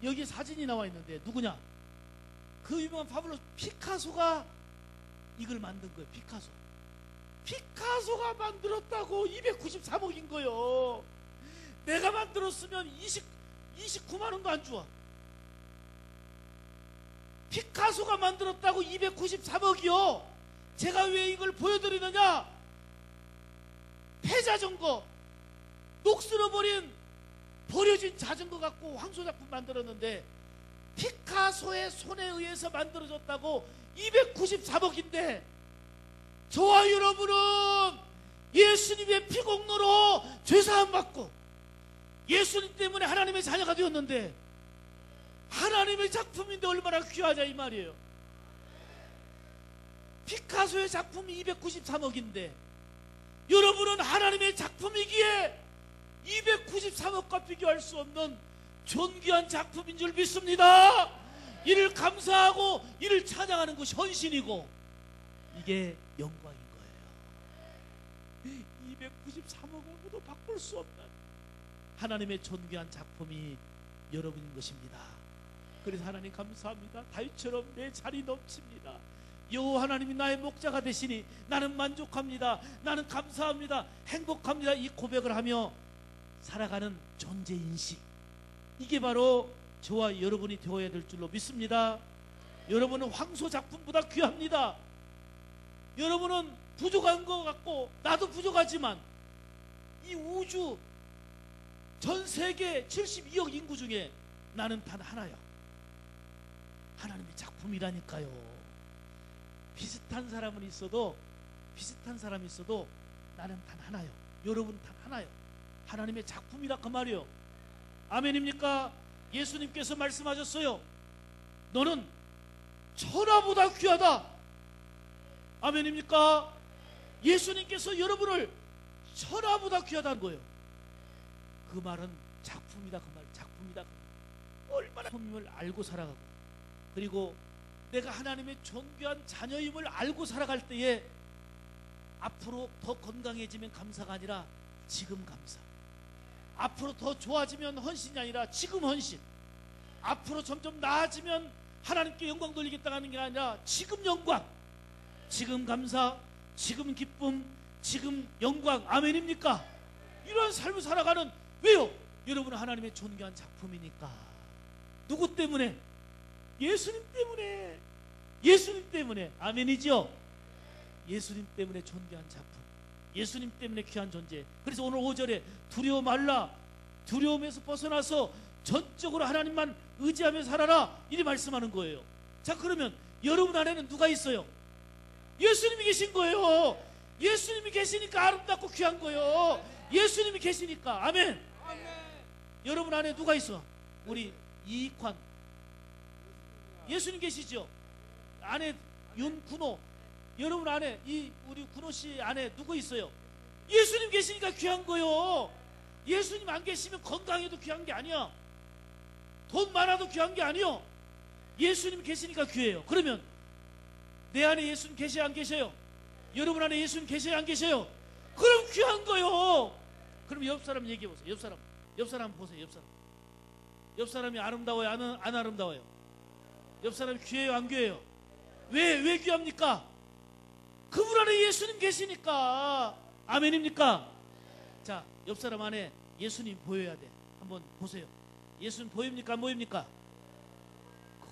여기 사진이 나와 있는데 누구냐? 그 유명한 파블로 피카소가 이걸 만든 거예요. 피카소가 만들었다고 293억인 거예요. 내가 만들었으면 29만 원도 안 주어. 피카소가 만들었다고 293억이요. 제가 왜 이걸 보여드리느냐? 폐자전거, 녹슬어버린 버려진 자전거 갖고 황소작품 만들었는데 피카소의 손에 의해서 만들어졌다고 293억인데 저와 여러분은 예수님의 피공로로 죄사함 받고 예수님 때문에 하나님의 자녀가 되었는데 하나님의 작품인데 얼마나 귀하냐 이 말이에요. 피카소의 작품이 293억인데 여러분은 하나님의 작품이기에 293억과 비교할 수 없는 존귀한 작품인 줄 믿습니다. 이를 감사하고 이를 찬양하는 것이 헌신이고 이게 영광인 거예요. 293억하고도 바꿀 수 없는 하나님의 존귀한 작품이 여러분인 것입니다. 그래서 하나님 감사합니다. 다윗처럼 내 자리 넘칩니다. 여호와 하나님이 나의 목자가 되시니 나는 만족합니다. 나는 감사합니다. 행복합니다. 이 고백을 하며 살아가는 존재인식, 이게 바로 저와 여러분이 되어야 될 줄로 믿습니다. 여러분은 황소 작품보다 귀합니다. 여러분은 부족한 것 같고 나도 부족하지만 이 우주 전 세계 72억 인구 중에 나는 단 하나야. 하나님의 작품이라니까요. 비슷한 사람이 있어도 나는 단 하나요. 여러분 단 하나요. 하나님의 작품이라 그 말이요. 아멘입니까? 예수님께서 말씀하셨어요. 너는 천하보다 귀하다. 아멘입니까? 예수님께서 여러분을 천하보다 귀하다는 거예요. 그 말은 작품이다 그 말. 작품이다 그 말. 얼마나 작품임을 알고 살아가고 그리고 내가 하나님의 존귀한 자녀임을 알고 살아갈 때에 앞으로 더 건강해지면 감사가 아니라 지금 감사, 앞으로 더 좋아지면 헌신이 아니라 지금 헌신, 앞으로 점점 나아지면 하나님께 영광 돌리겠다는 게 아니라 지금 영광, 지금 감사, 지금 기쁨, 지금 영광. 아멘입니까? 이러한 삶을 살아가는, 왜요? 여러분은 하나님의 존귀한 작품이니까. 누구 때문에? 예수님 때문에. 예수님 때문에. 아멘이죠? 예수님 때문에 존귀한 작품, 예수님 때문에 귀한 존재. 그래서 오늘 5절에 두려워 말라, 두려움에서 벗어나서 전적으로 하나님만 의지하며 살아라, 이리 말씀하는 거예요. 자, 그러면 여러분 안에는 누가 있어요? 예수님이 계신 거예요. 예수님이 계시니까 아름답고 귀한 거예요. 예수님이 계시니까. 아멘. 여러분 안에 누가 있어? 우리 이익환 예수님 계시죠? 안에 윤군호, 여러분 안에 이 우리 군호 씨 안에 누구 있어요? 예수님 계시니까 귀한 거요. 예수님 안 계시면 건강해도 귀한 게 아니야. 돈 많아도 귀한 게 아니요. 예수님 계시니까 귀해요. 그러면 내 안에 예수님 계셔야 안 계셔요? 여러분 안에 예수님 계셔야 안 계셔요? 그럼 귀한 거요. 그럼 옆 사람 얘기해 보세요. 옆 사람 보세요. 옆 사람이 아름다워요? 안 아름다워요? 옆 사람이 귀해요? 안 귀해요? 왜 귀합니까? 그분 안에 예수님 계시니까. 아멘입니까? 자, 옆 사람 안에 예수님 보여야 돼. 한번 보세요. 예수님 보입니까? 안 보입니까?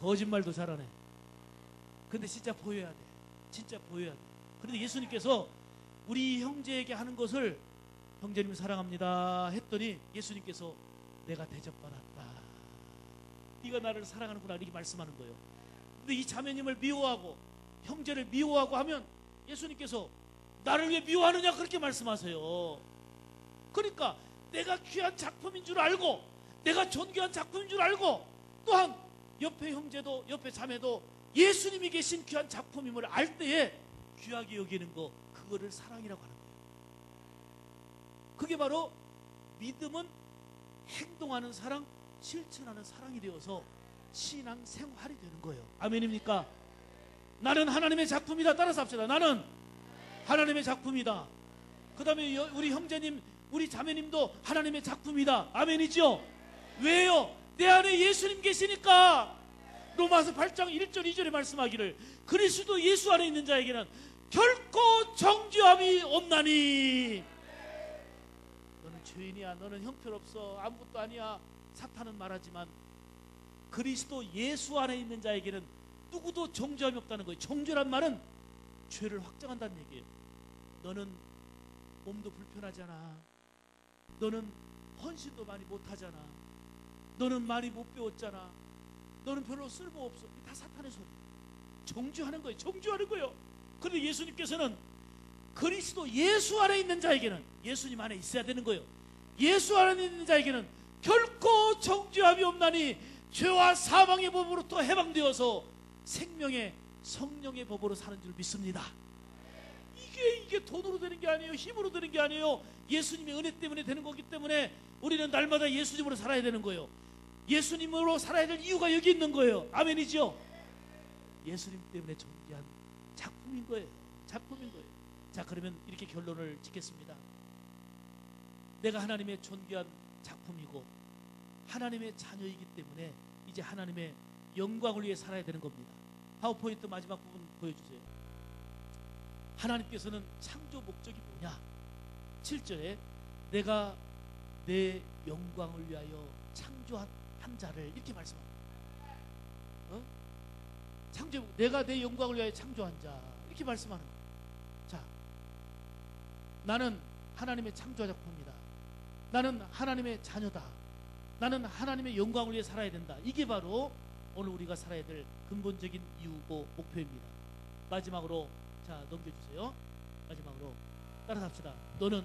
거짓말도 잘하네. 근데 진짜 보여야 돼. 진짜 보여야 돼. 그런데 예수님께서 우리 형제에게 하는 것을, 형제님 사랑합니다 했더니 예수님께서 내가 대접받았다, 네가 나를 사랑하는구나, 이렇게 말씀하는 거예요. 근데 이 자매님을 미워하고 형제를 미워하고 하면 예수님께서 나를 왜 미워하느냐, 그렇게 말씀하세요. 그러니까 내가 귀한 작품인 줄 알고, 내가 존귀한 작품인 줄 알고, 또한 옆에 형제도 옆에 자매도 예수님이 계신 귀한 작품임을 알 때에 귀하게 여기는 거, 그거를 사랑이라고 하는 거예요. 그게 바로 믿음은 행동하는 사랑, 실천하는 사랑이 되어서 신앙 생활이 되는 거예요. 아멘입니까? 나는 하나님의 작품이다. 따라서 합시다. 나는 하나님의 작품이다. 그 다음에 우리 형제님, 우리 자매님도 하나님의 작품이다. 아멘이죠? 왜요? 내 안에 예수님 계시니까. 로마서 8장 1절 2절에 말씀하기를 그리스도 예수 안에 있는 자에게는 결코 정죄함이 없나니. 너는 죄인이야, 너는 형편없어, 아무것도 아니야, 사탄은 말하지만 그리스도 예수 안에 있는 자에게는 누구도 정죄함이 없다는 거예요. 정죄란 말은 죄를 확정한다는 얘기예요. 너는 몸도 불편하잖아, 너는 헌신도 많이 못하잖아, 너는 많이 못 배웠잖아, 너는 별로 쓸모없어. 다 사탄의 소리. 정죄하는 거예요. 정죄하는 거예요. 그런데 예수님께서는 그리스도 예수 안에 있는 자에게는, 예수님 안에 있어야 되는 거예요. 예수 안에 있는 자에게는 결코 정죄함이 없나니 죄와 사망의 법으로부터 해방되어서 생명의 성령의 법으로 사는 줄 믿습니다. 이게 돈으로 되는 게 아니에요. 힘으로 되는 게 아니에요. 예수님의 은혜 때문에 되는 거기 때문에 우리는 날마다 예수님으로 살아야 되는 거예요. 예수님으로 살아야 될 이유가 여기 있는 거예요. 아멘이죠? 예수님 때문에 존귀한 작품인 거예요. 작품인 거예요. 자, 그러면 이렇게 결론을 짓겠습니다. 내가 하나님의 존귀한 작품이고 하나님의 자녀이기 때문에 이제 하나님의 영광을 위해 살아야 되는 겁니다. 파워포인트 마지막 부분 보여주세요. 하나님께서는 창조 목적이 뭐냐? 7절에 내가 내 영광을 위하여 창조한 자를, 이렇게 말씀합니다. 내가 내 영광을 위하여 창조한 자, 이렇게 말씀하는 거예요. 자, 나는 하나님의 창조 작품이다. 나는 하나님의 자녀다. 나는 하나님의 영광을 위해 살아야 된다. 이게 바로 오늘 우리가 살아야 될 근본적인 이유고 목표입니다. 마지막으로, 자, 넘겨주세요. 마지막으로 따라서 합시다. 너는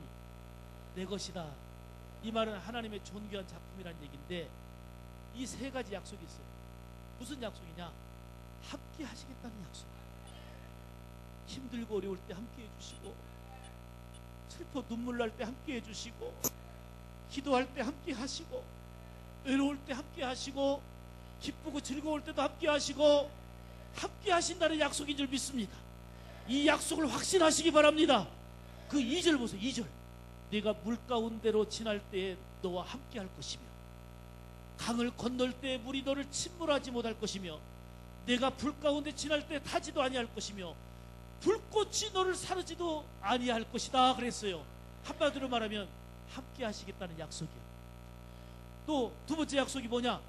내 것이다. 이 말은 하나님의 존귀한 작품이라는 얘기인데 이 세 가지 약속이 있어요. 무슨 약속이냐? 함께 하시겠다는 약속. 힘들고 어려울 때 함께 해주시고, 슬퍼 눈물 날 때 함께 해주시고, 기도할 때 함께 하시고, 외로울 때 함께 하시고, 기쁘고 즐거울 때도 함께 하시고, 함께 하신다는 약속인 줄 믿습니다. 이 약속을 확신하시기 바랍니다. 그 2절 보세요. 2절. 네가 물 가운데로 지날 때에 너와 함께 할 것이며 강을 건널 때에 물이 너를 침몰하지 못할 것이며 내가 불 가운데 지날 때 타지도 아니할 것이며 불꽃이 너를 사르지도 아니할 것이다 그랬어요. 한마디로 말하면 함께 하시겠다는 약속이요. 또 두 번째 약속이 뭐냐?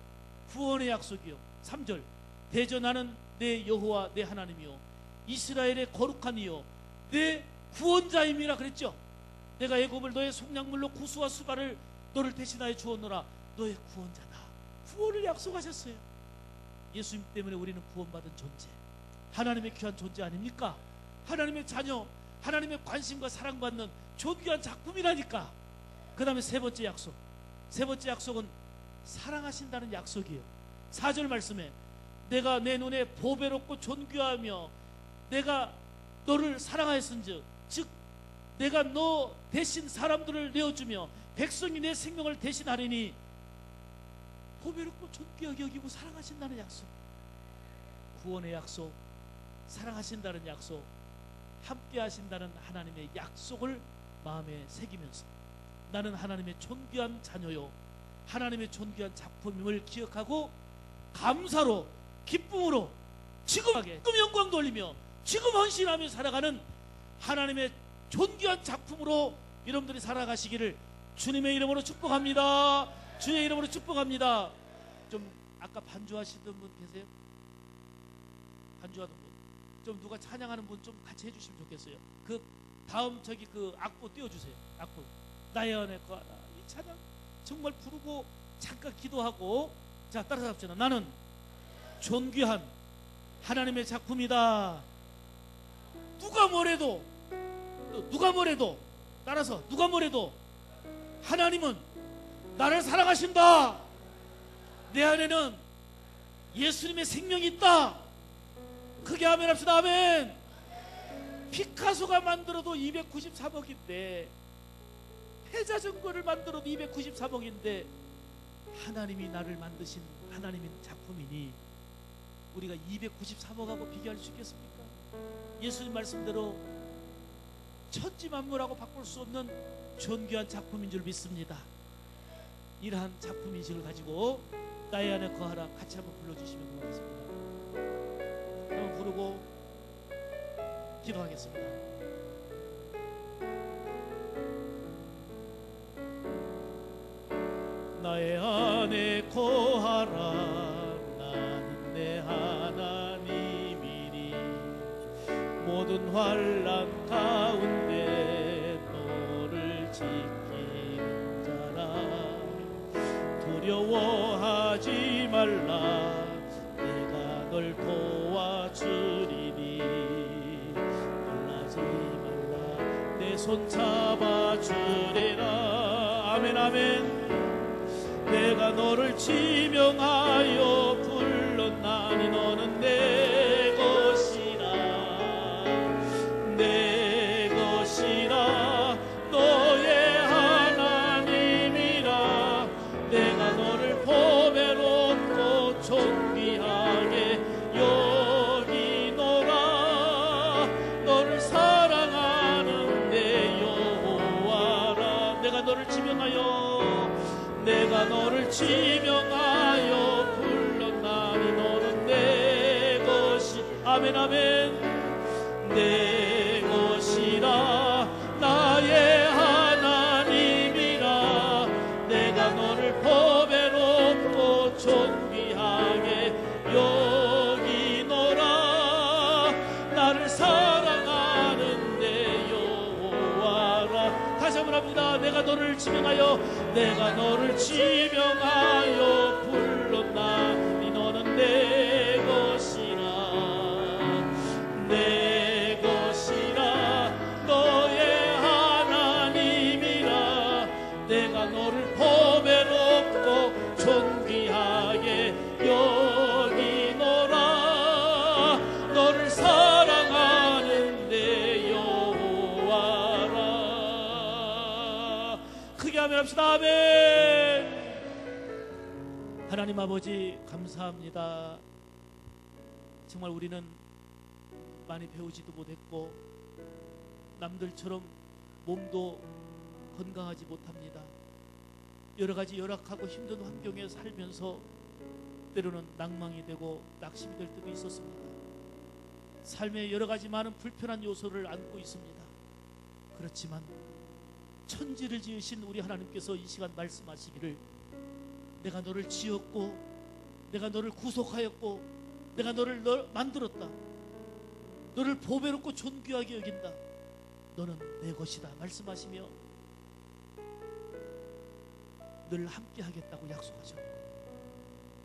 구원의 약속이요. 3절. 대저 나는 내 여호와 내 하나님이요 이스라엘의 거룩한 이요 내 구원자임이라 그랬죠. 내가 애굽을 너의 속량물로 구수와 수발을 너를 대신하여 주었노라. 너의 구원자다. 구원을 약속하셨어요. 예수님 때문에 우리는 구원받은 존재, 하나님의 귀한 존재 아닙니까? 하나님의 자녀, 하나님의 관심과 사랑받는 존귀한 작품이라니까. 그 다음에 세 번째 약속. 세 번째 약속은 사랑하신다는 약속이에요. 4절 말씀에 내가 내 눈에 보배롭고 존귀하며 내가 너를 사랑하였은즉, 즉 내가 너 대신 사람들을 내어주며 백성이 내 생명을 대신하리니 보배롭고 존귀하게 여기고 사랑하신다는 약속. 구원의 약속, 사랑하신다는 약속, 함께 하신다는 하나님의 약속을 마음에 새기면서 나는 하나님의 존귀한 자녀요 하나님의 존귀한 작품임을 기억하고 감사로 기쁨으로 지금 영광 돌리며 지금 헌신하며 살아가는 하나님의 존귀한 작품으로 여러분들이 살아가시기를 주님의 이름으로 축복합니다. 주의 이름으로 축복합니다. 좀 아까 반주하시던 분 계세요? 반주하던 분, 좀 누가 찬양하는 분 좀 같이 해주시면 좋겠어요. 그 다음 저기 그 악보 띄워주세요. 악보. 나의 안에 거하라. 이 찬양 정말 부르고 잠깐 기도하고, 자, 따라서 합시다. 나는 존귀한 하나님의 작품이다. 누가 뭐래도 따라서 누가 뭐래도 하나님은 나를 사랑하신다. 내 안에는 예수님의 생명이 있다. 크게 아멘 합시다. 아멘. 피카소가 만들어도 293억인데, 패자전거를 만들어도 293억인데 하나님이 나를 만드신 하나님의 작품이니 우리가 293억하고 비교할 수 있겠습니까? 예수님 말씀대로 천지만물하고 바꿀 수 없는 존귀한 작품인 줄 믿습니다. 이러한 작품인식을 가지고 나의 안에 거하라 같이 한번 불러주시면 고맙겠습니다. 한번 부르고 기도하겠습니다. 나의 안에 거하라 나는 내 하나님이니 모든 환난 가운데 너를 지키는 자라 두려워하지 말라 내가 널 도와주리니 놀라지 말라 내 손 잡아주리라. 아멘 아멘. 내가 너를 지명하여 불렀나니 너는 내 것이라 내 것이라 너의 하나님이라 내가 너를 보배롭고 존귀하게 여기노라 너를 사랑하는 내 여호와라. 내가 너를 지명하여 불렀나니 너는 내 것이 아멘 아멘. 내 것이라 나의 하나님이라 내가 너를 보배롭고 존귀하게 여기노라 나를 사랑하는 내 여호와라. 다시 한번 합니다. 내가 너를 지명하여 불렀나니 너는 내 것이라 내 것이라 너의 하나님이라 내가 너를 보배롭고 존귀하게 여기노라 너를 사랑하는 내 여호와라. 크게 아멘합시다. 아멘. 하나님 아버지 감사합니다. 정말 우리는 많이 배우지도 못했고 남들처럼 몸도 건강하지 못합니다. 여러 가지 열악하고 힘든 환경에 살면서 때로는 낭망이 되고 낙심이 될 때도 있었습니다. 삶에 여러 가지 많은 불편한 요소를 안고 있습니다. 그렇지만 천지를 지으신 우리 하나님께서 이 시간 말씀하시기를 내가 너를 지었고 내가 너를 구속하였고 내가 너를 만들었다. 너를 보배롭고 존귀하게 여긴다. 너는 내 것이다 말씀하시며 늘 함께 하겠다고 약속하셨고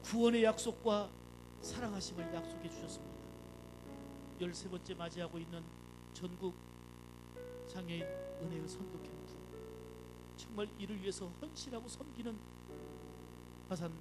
구원의 약속과 사랑하심을 약속해 주셨습니다. 13번째 맞이하고 있는 전국 장애인 은혜의 선도 캠프 정말 이를 위해서 헌신하고 섬기는 화산